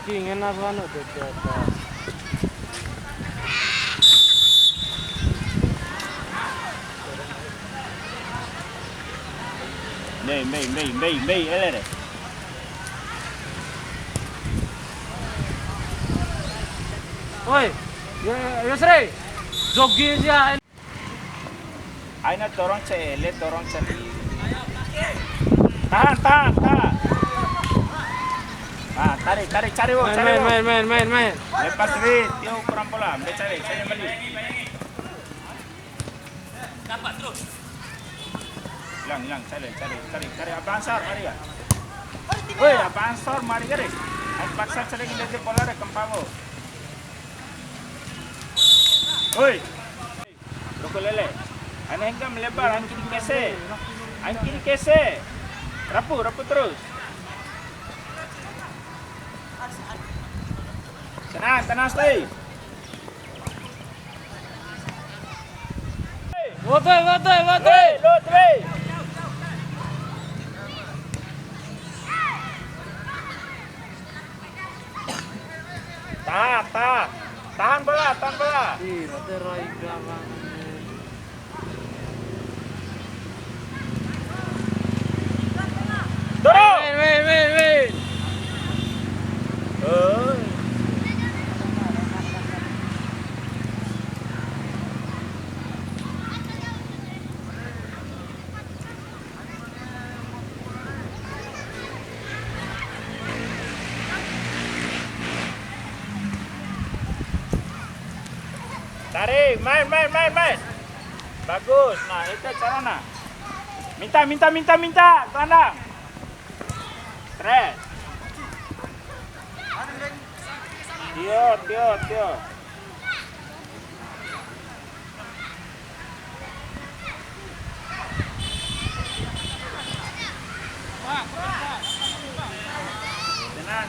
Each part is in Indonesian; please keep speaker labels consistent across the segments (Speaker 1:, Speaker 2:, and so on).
Speaker 1: jogging enak banget tuh di atas.
Speaker 2: Mei, ele.
Speaker 1: Woi, Yusri, jogging aja.
Speaker 2: Aina dorong cele, dorong celi. Tahan. Ah, tarik, cari wo.
Speaker 1: Main.
Speaker 2: Lepas duit, dia kurang bola, cari balik.
Speaker 3: Dapat terus.
Speaker 2: Hilang, cari Abansar, mari ya. Woi, Abansar, mari garis. Ay paksa cari lagi bola re kampamo. Woi, Roko lele. Ane hingga melebar, angkin kese. Rapu terus. Tenang, stay.
Speaker 1: Wote.
Speaker 2: Lot, wey. Tahan bola.
Speaker 1: Ih, wote rai galang.
Speaker 2: Dorong.
Speaker 1: Main.
Speaker 2: Tarik, main. Bagus. Nah, itu caranya. Minta. Tandang. Stres. Tio.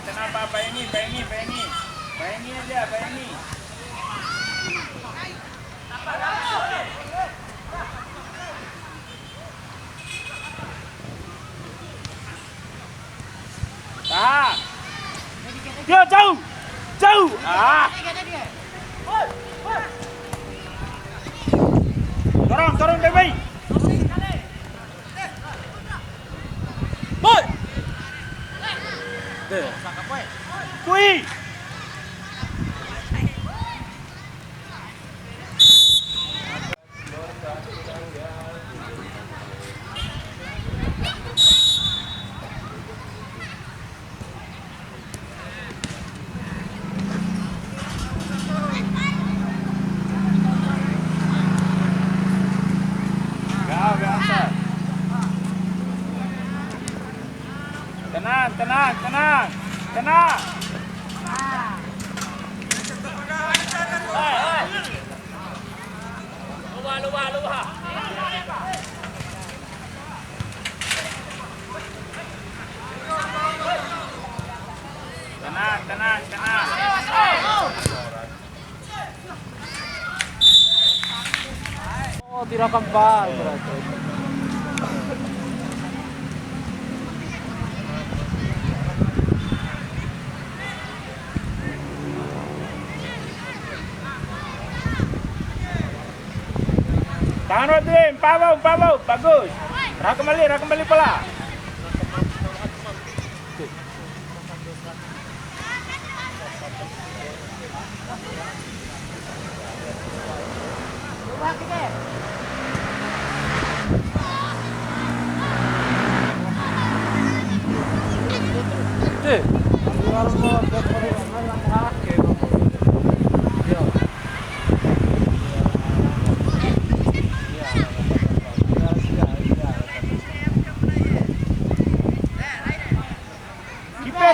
Speaker 2: Tenang, Pak. Bayangin aja. Tahan. Dia jauh. Ah. Dorong baik. Boy. Kui. Tenang.
Speaker 3: Lupa.
Speaker 2: Tenang.
Speaker 1: Oh, tidak kempal berarti.
Speaker 2: Tahan Rodin, Pawau, bagus. Rak kembali bola.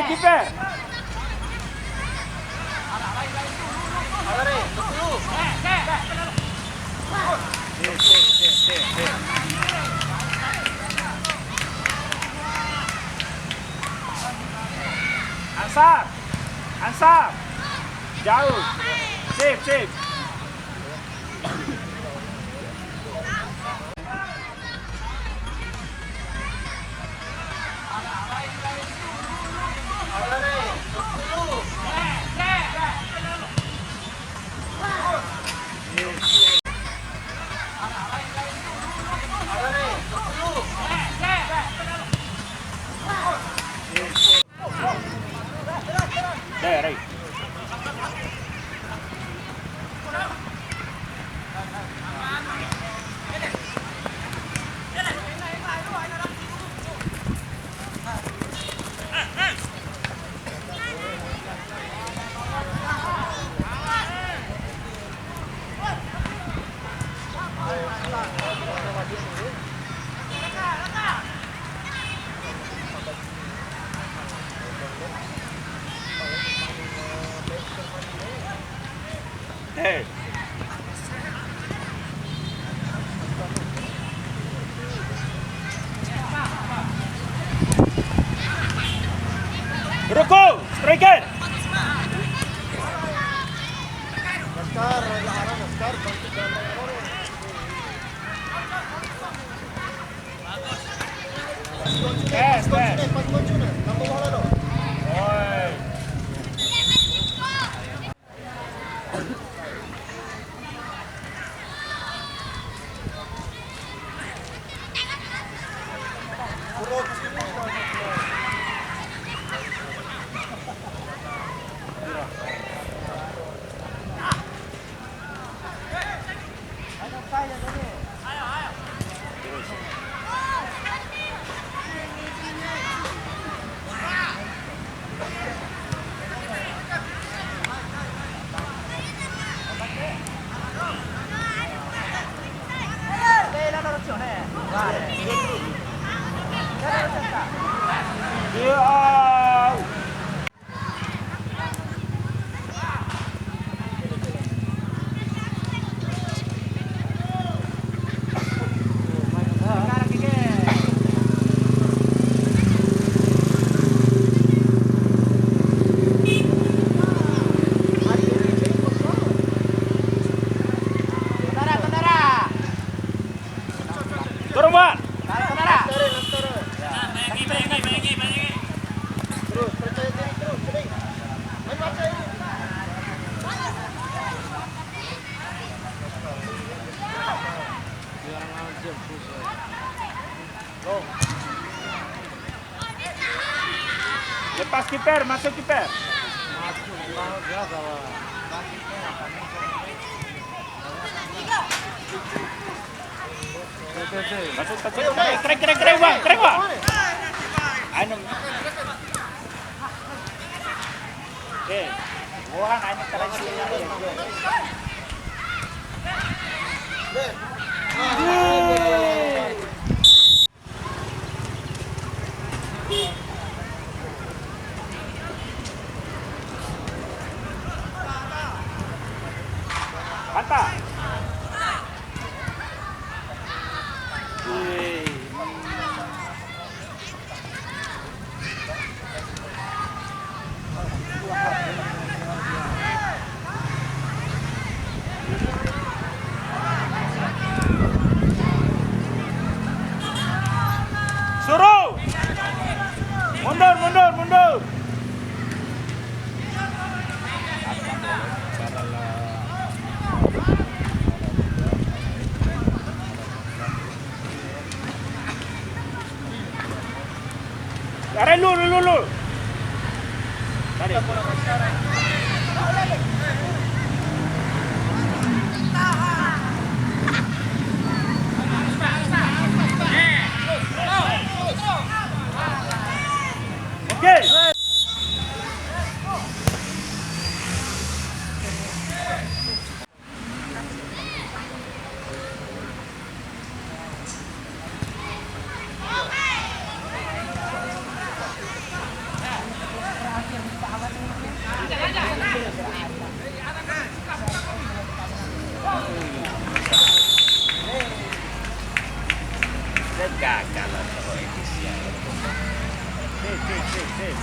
Speaker 2: Kiper. Ansar. Jauh. Sip. Hey. Roko, striker. Yes, yes. Oi. Yeah. Turun, Pak.
Speaker 3: Bayangin.
Speaker 1: Jangan aja susah.
Speaker 2: Lepas kiper, masuk kiper.
Speaker 1: Masuk mau jaga lah.
Speaker 2: Masuk. Keren, Bang. Anu. Eh, orang anu keren sih. Mantap. Suruh. Mundur. Tarik lu. Tarik. Oke. Gagal kalau efisien. Sip.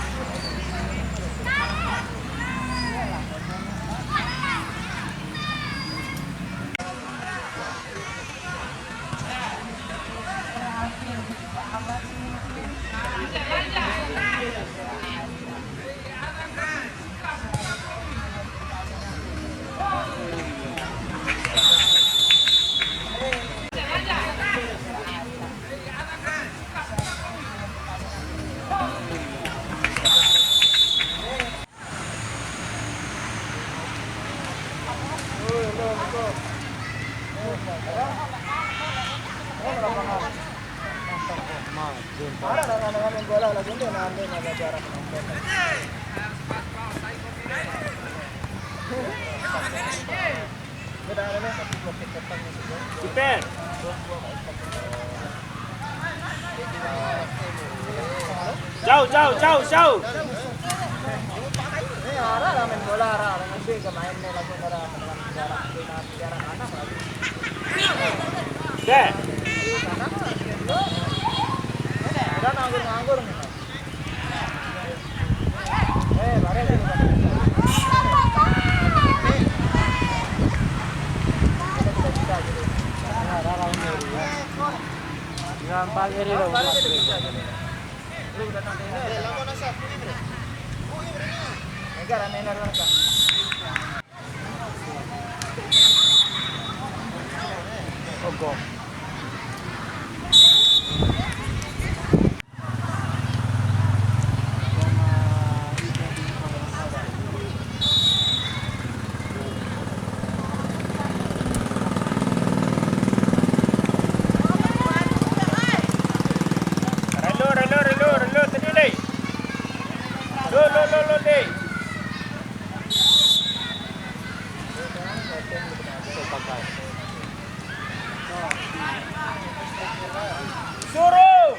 Speaker 2: Kiper. Jauh.
Speaker 4: Ini arah lah main bola arah, nanti kemain nih langsung arah.
Speaker 2: Deh.
Speaker 1: Udah nganggur. Gampang ini loh. Ogo.
Speaker 2: Relo tadi deh. Lo deh. Suruh.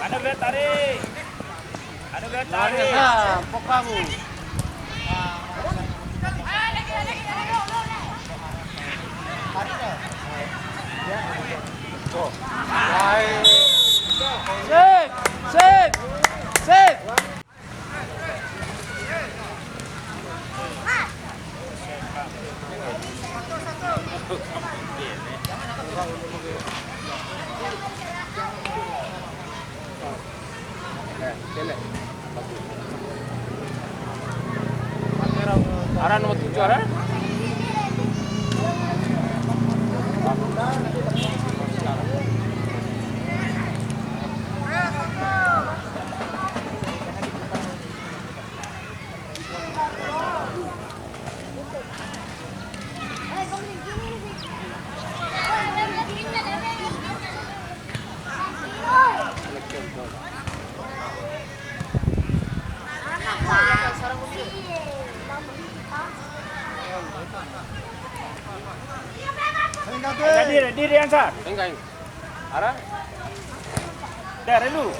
Speaker 2: Ada berat tarik.
Speaker 1: Pok kamu. Sip. Arah nomor 7 arah.
Speaker 2: Diri Ansar.
Speaker 1: Enggak. Arah.
Speaker 2: Dari lu.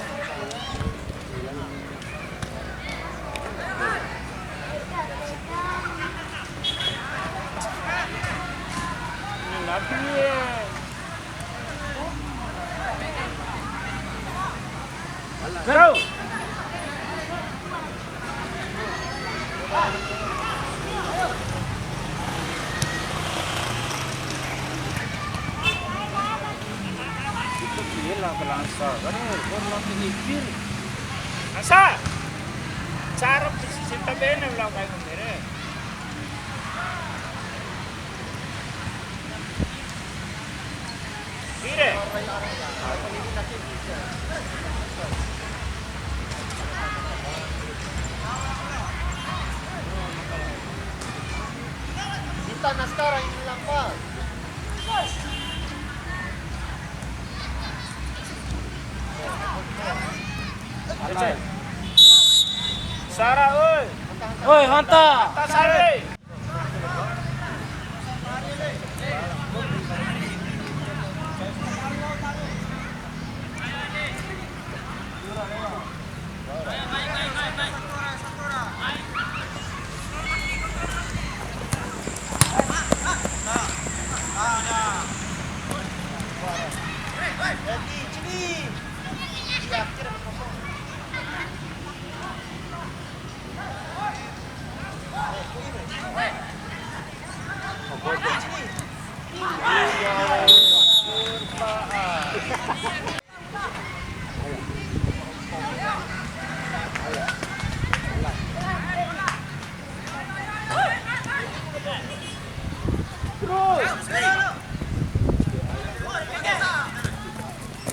Speaker 2: Nabi. Terus. Ansar, cara senta bene bilang kayak gini. Kire.
Speaker 1: Kita naskara ini lambat.
Speaker 2: Sarah,
Speaker 1: oi, hanta.
Speaker 2: Sarah.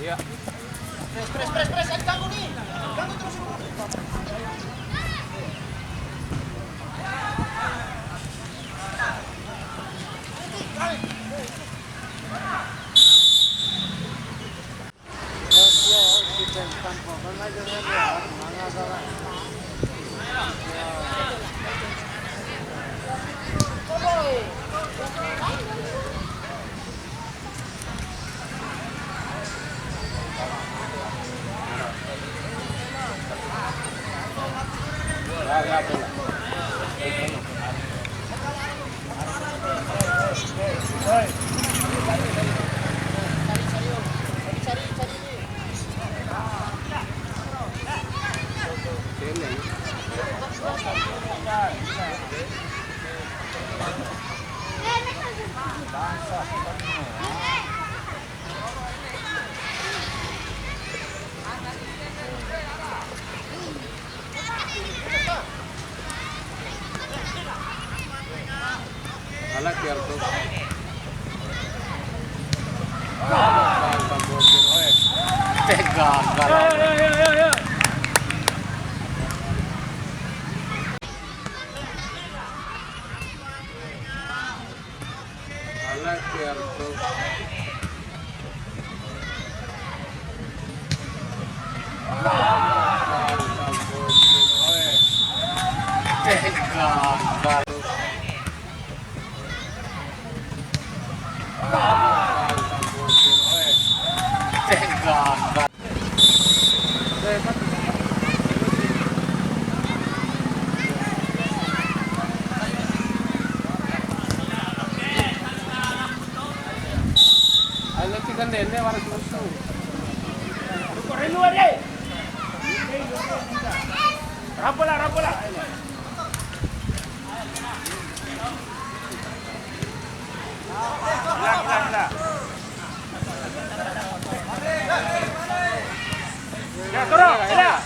Speaker 2: Iya.
Speaker 1: Press, ganggu nih. Ganggu terus.
Speaker 4: Alat biar tuh. Pegang
Speaker 2: Yo.
Speaker 4: Alat biar tuh. Pegang Ayo chicken dene warna susu.
Speaker 2: Corre luar deh. Rapola. Hilang. Ya, turun, hilang.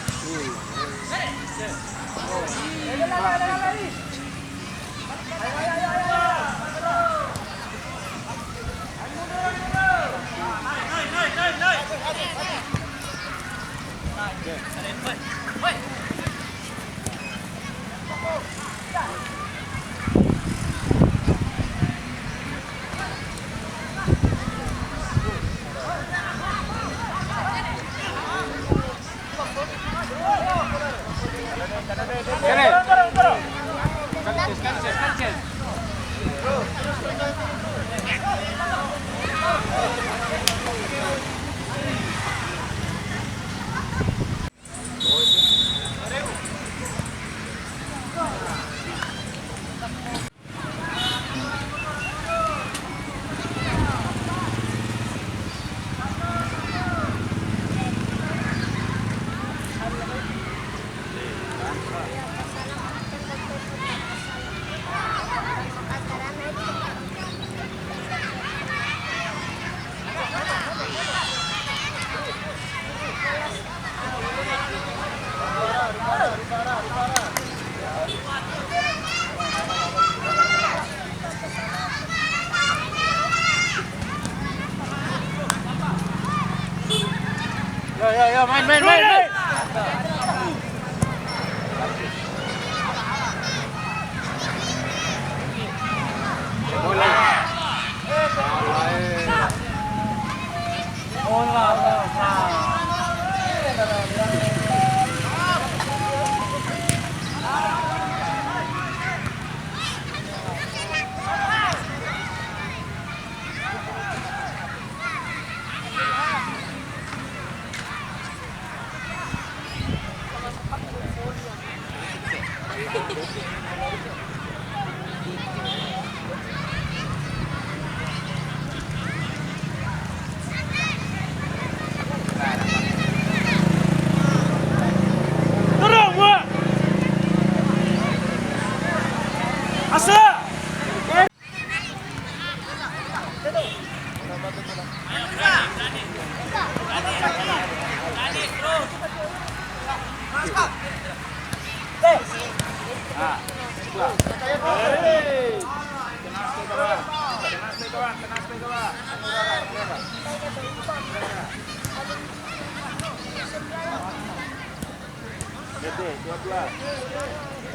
Speaker 2: Turun.
Speaker 4: Kances. Yo, main.
Speaker 2: Turun, gua. Asa. Tenang ke bawah. Gede, 12.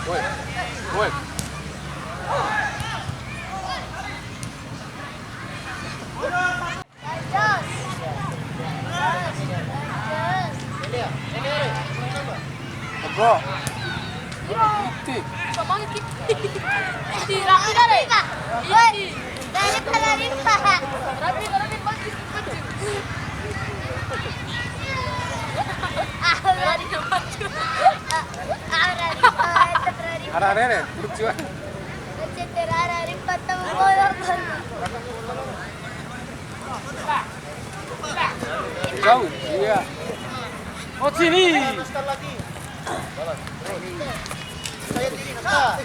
Speaker 4: Woi, woi. Bro. Iti.
Speaker 5: Rapi dari. Woi, dari pemerintah. Rapi maju.
Speaker 4: Arah-arah, lucu. Jauh, iya. Oh sini.
Speaker 1: Sekali lagi. Saya diri nak.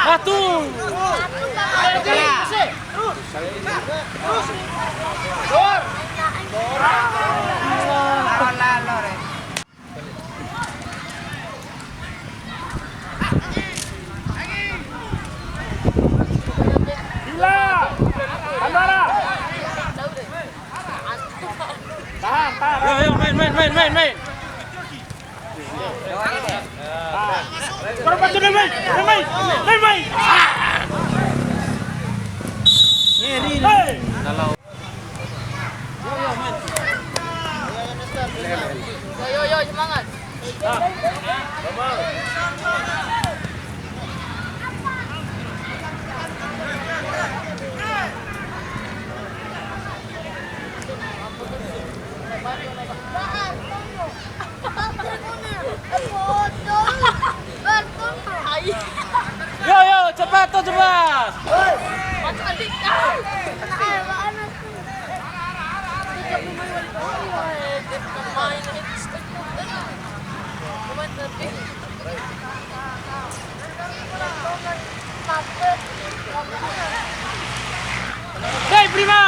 Speaker 4: Satu.
Speaker 2: Gila. Andara. Tahan.
Speaker 4: Ayo, main.
Speaker 2: Korban sudah main.
Speaker 4: Ini.
Speaker 2: Hey.
Speaker 4: Kalau
Speaker 5: Yo, semangat.
Speaker 4: Yo, cepat. Hei, prima.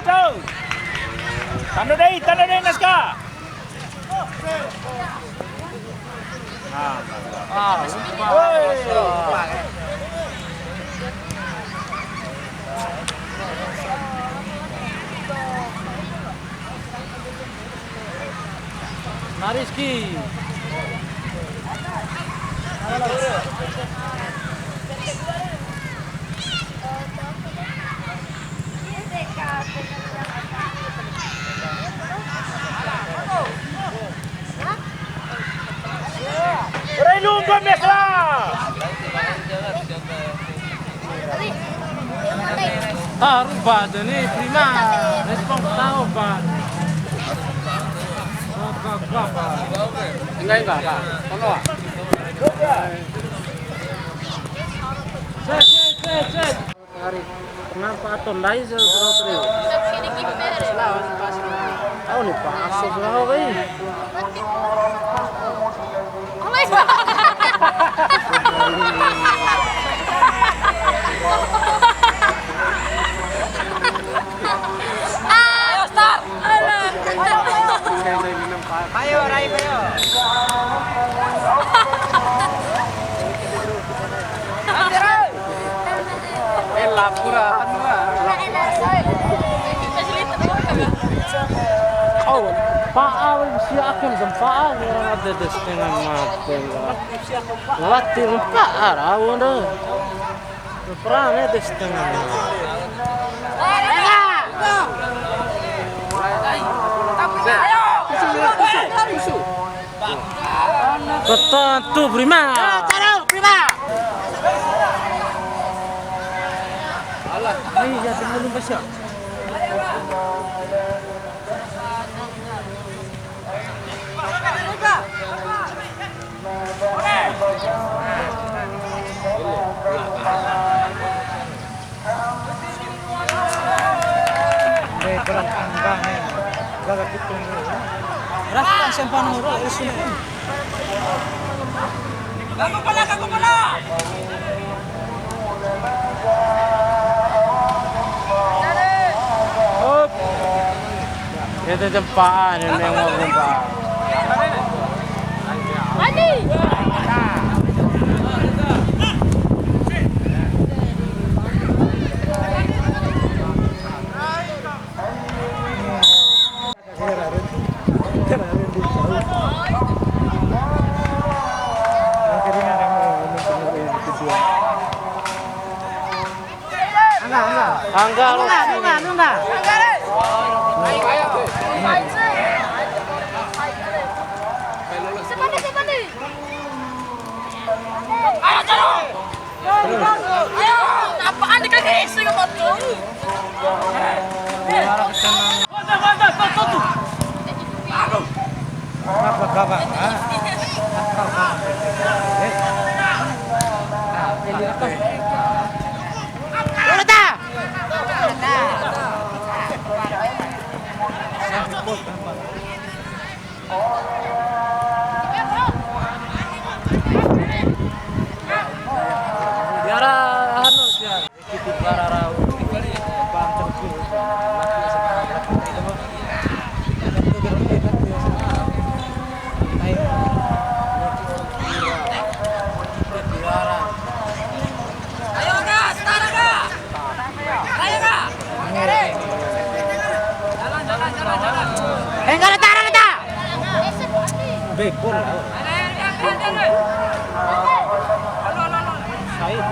Speaker 2: Jauh. Tanda deh naskah.
Speaker 4: Mariski.
Speaker 2: Renung Gomez lah.
Speaker 4: Rupa nih prima. Respon tahu pak. Enggak. Tolong. Set. Hari kenapa tondai terus? Tahu nih pak, asal lah weh.
Speaker 1: Ayo, Rai, ayo.
Speaker 4: Lapura Oh, paal siya akin ng paal nga ada setengah mati. Lati ng paal awo na. Perang ada setengah mati. Ayo. Ketentu prima.
Speaker 1: Caro, prima.
Speaker 4: Alah, ini ya belum pasya. Rasa sempan huru isun.
Speaker 3: Gago pala!
Speaker 4: Hop. Itu jempaan ini yang mau jempaan.
Speaker 5: Adi.
Speaker 4: Angga lu.
Speaker 1: Nuna.
Speaker 5: Sepati. Ayo, Caro. Ayo, apaan dikagis dengan batu?
Speaker 4: Biara anu sia. Kita bararau. Bang terus.
Speaker 3: Ayo gas, tara ka! Ayo ka! Jalan.
Speaker 1: Enggak ada tara kita.
Speaker 4: Bekor lah. Saya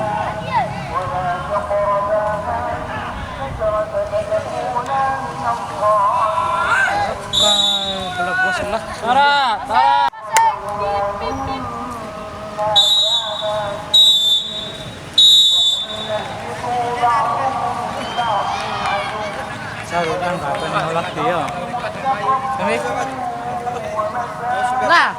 Speaker 4: belum bosan lah. Tara. Saya udah nggak pernah nolak dia.
Speaker 1: Nah.